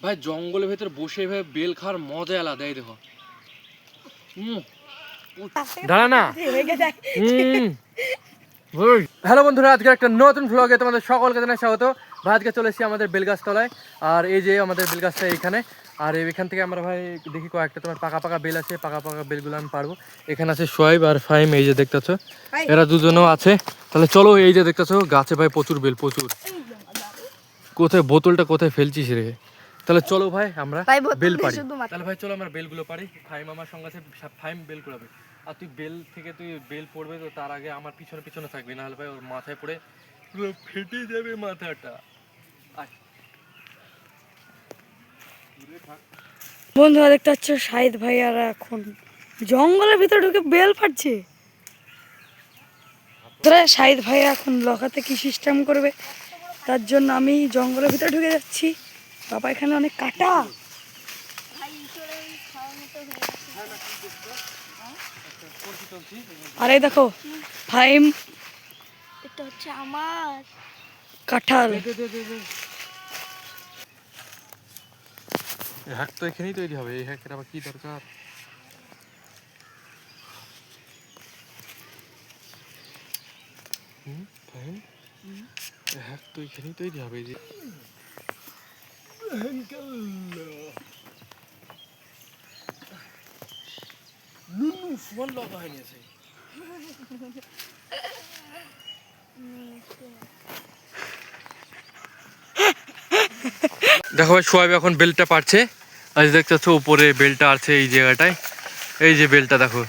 ভাই জঙ্গলের ভেতর বসে ভাই বেল খাওয়ার মজা আলাদা। এই দেখো দাঁড়া না। হ্যালো বন্ধুরা, আজকে একটা নতুন ভ্লগে তোমাদের সকলকে জানাই স্বাগত। ভাই আজকে চলে এসেছি আমাদের বেলগাছতলায়। আর এই যে আমাদের বেলগাছটা এইখানে, আর এখান থেকে আমরা ভাই দেখি কয়েকটা তোমার পাকা পাকা বেল আছে। পাকা পাকা বেলগুলো আমি পারবো। এখানে আছে সোয়াইব আর ফাইম, এই যে দেখতেছো এরা দুজনও আছে। তাহলে চলো, এই যে দেখতেছো গাছে ভাই প্রচুর বেল, প্রচুর। কোথায় বোতলটা কোথায় ফেলছিস রে? তাহলে চলো ভাই আমরা বেল পারি। তাহলে ভাই চলো আমরা বেলগুলো পারি। ফাইম আমার সঙ্গে আছে, ফাইম বেল কুড়াবে। আর তুই বেল থেকে তুই বেল পড়বে তো তার আগে আমার পিছনে পিছনে থাকবি, নাহলে ভাই ওর মাথায় পড়ে পুরো ফেটে যাবে মাথাটা। বন্ধুরা দেখতে পাচ্ছ শাহিদ ভাইয়ারা এখন জঙ্গলের ভিতরে ঢুকে বেল পাচ্ছে। শাহিদ ভাইয়া এখন লকাতে কি সিস্টেম করবে, তার জন্য আমি জঙ্গলের ভিতরে ঢুকে যাচ্ছি। বাবা এখানে অনেক কাটা। আরে দেখো ফাইম, এটা হচ্ছে আমার কাঁঠাল। হ্যাক তো এখানেই তৈরি হবে, এই হ্যাকের আবার কি দরকার? হ্যাক তো এখানেই তৈরি হবে। এই যে ফোন লগা হয়নি আছে। দেখো ভাই সোয়াইব এখন বেলটা পারছে। আজ দেখতে পাচ্ছ উপরে বেলটা আছে এই জায়গাটায়। এই যে বেলটা দেখো।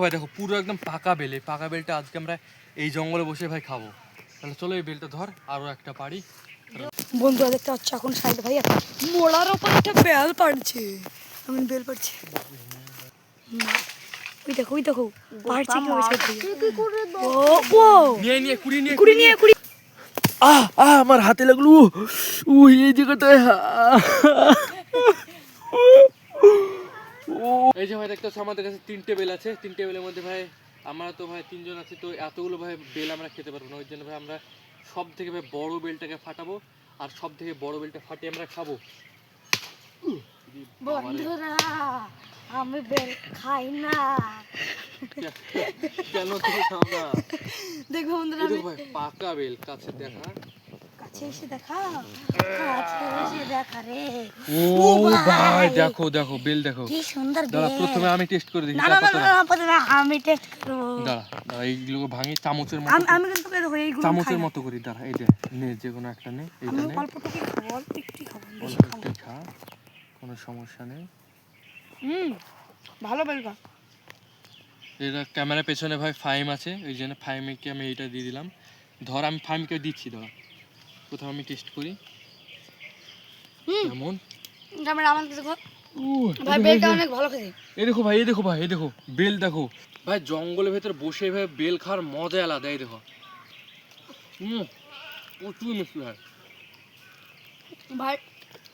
ভাই দেখো পুরো একদম পাকা বেল। এই পাকা বেলটা আজকে আমরা এই জঙ্গলে বসে ভাই খাবো। তাহলে চলো এই বেলটা ধর, আরো একটা পারি। বন্ধুরা দেখতে পাচ্ছ এখন শাহিদ ভাইয়া মোড়ার ওপর একটা বেল পাড়ছে। আমি বেল পাড়ছি, ওই দেখো ওই দেখো পাড়ছে কি ওই সাইড থেকে। ও ও নিয়ে কুড়ি নিয়ে কুড়ি নিয়ে কুড়ি। আমার হাতে লাগলো। এই জায়গাটায় এই যে ভাই দেখতেছো আমাদের কাছে 3টে বেল আছে। 3টে বেলের মধ্যে ভাই আমরা তো ভাই 3জন আছি, তো এতগুলো ভাই বেল আমরা খেতে পারবো না। ওই জন্য ভাই আমরা সব থেকে ভাই বড় বেলটাকে ফাটাবো, আর সব থেকে বড় বেলটা ফাটিয়ে আমরা খাবো। বন্ধুরা আমি বেল খাই না। কেন তুমি খাও না? দেখো বন্ধুরা দেখো ভাই পাকা বেল, কাছে দেখা, কাছে এসে দেখা, কাছে এসে দেখা রে। ও ভাই দেখো দেখো বেল দেখো কি সুন্দর বেল। দাঁড়া প্রথমে আমি টেস্ট করে দেখি। না না না প্রথমে আমি টেস্ট করব। দাঁড়া দাঁড়া এইগুলো ভাঙি চামচের মতো। আমি কিন্তু দেখো এইগুলো চামচের মতো করি। দাঁড়া এই যে নে, যে কোনো একটা নে। এইটা নে, অল্পটুকু খাবো, অল্প একটু খাবো, বেশি খাবো অল্প খা, কোনো সমস্যা নেই। ভালো বেল খা। এটা ক্যামেরার পেছনে ভাই ফাইম আছে, ওই জন্য ফাইমকে আমি এইটা দিয়ে দিলাম। ধর আমি ফাইমকে দিচ্ছি, ধর প্রথমে আমি টেস্ট করি কেমন। ক্যামেরা আমার কাছে দেখো ভাই, বেলটা অনেক ভালো খেতে। এই দেখো ভাই, এই দেখো ভাই, এই দেখো বেল দেখো ভাই। জঙ্গলের ভেতর বসে ভাই বেল খাওয়ার মজা আলাদা। এই দেখো প্রচুর মিষ্টি ভাই। ভাই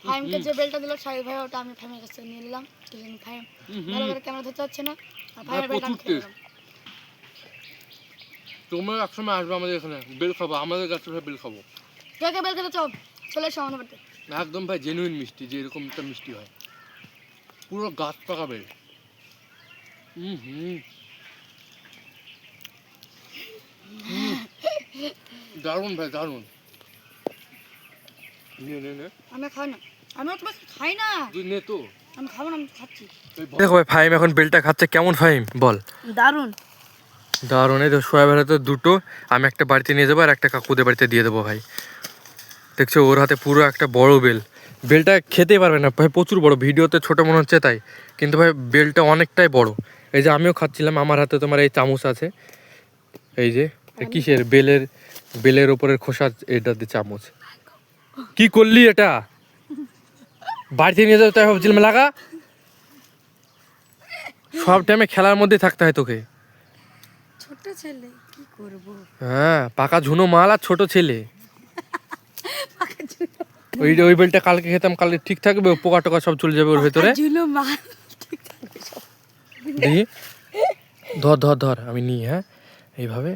ফাইমকে যে বেলটা দিল শাহিদ ভাই, ওটা আমি ফাইমের কাছে নিয়ে নিলাম। ঠিক আছে, ফাইম ভালো করে ক্যামেরা ধরতে পারছে না, আর ফাইমের বেলটা আমি খেয়ে নিলাম। তোমরা একসময় আসবে আমাদের এখানে, বেল খাবো, আমাদের গাছে ভাই বেল খাবো। কে কে বেল খেতে চাও চলে এসো আমাদের বাড়িতে। একদম ভাই জেনুইন মিষ্টি, যে এরকম একটা মিষ্টি হয়, পুরো গাছ পাকা বেল। দারুণ ভাই দারুণ। আমি খাই না, আমি তোমাকে খাই না। তুই নে তো। আমি খাবো না, আমি খাচ্ছি। দেখো ভাই ফাইম এখন বেলটা খাচ্ছে, কেমন ফাইম বল? দারুণ দারুণ। এই তো সোয়াবের হাতে দুটো, আমি একটা বাড়িতে নিয়ে যাবো আর একটা কাকুদের বাড়িতে দিয়ে দেবো ভাই। দেখছো ওর হাতে পুরো একটা বড় বেল। বেলটা খেতেই পারবে না ভাই, প্রচুর বড়। ভিডিওতে ছোট মনে হচ্ছে তাই, কিন্তু ভাই বেলটা অনেকটাই বড়। এই যে আমিও খাচ্ছিলাম, আমার হাতে তোমার এই চামচ আছে। এই যে কিসের বেলের, বেলের ওপরের খোসা, এটাতে চামচ। কি করলি এটা? বাড়িতে নিয়ে যাবো তাই ভাবছিলাম। লাগা, সব টাইমে খেলার মধ্যে থাকতে হয় তোকে। ছোট ছেলে কি করব। হ্যাঁ পাকা ঝুনো মাল আর ছোট ছেলে। ওই বেলটা কালকে খেতাম, কালকে ঠিক থাকবে, পোকা টোকা সব চলে যাবে ওর ভেতরে। ঝুনো মাল ঠিক থাকবে সব। দেখি ধর ধর ধর আমি নিই, হ্যাঁ এইভাবে।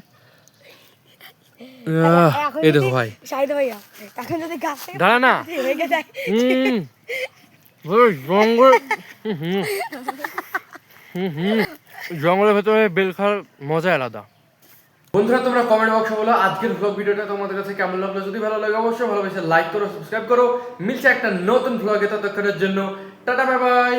এই দেখো ভাই, শাহিদ ভাইয়া এখন যদি গাছ থেকে দাঁড়া না। রেগে যায় জঙ্গল, জঙ্গলের ভেতরে বেল খাওয়ার মজা আলাদা। বন্ধুরা তোমরা কমেন্ট বক্সে বলো আজকের ব্লগ ভিডিওটা তোমাদের কাছে কেমন লাগলো। যদি ভালো লাগে অবশ্যই ভালোবেসে লাইক করো, সাবস্ক্রাইব করো। মিলছে একটা নতুন ব্লগে, ততক্ষণের জন্য টাটা বাই বাই।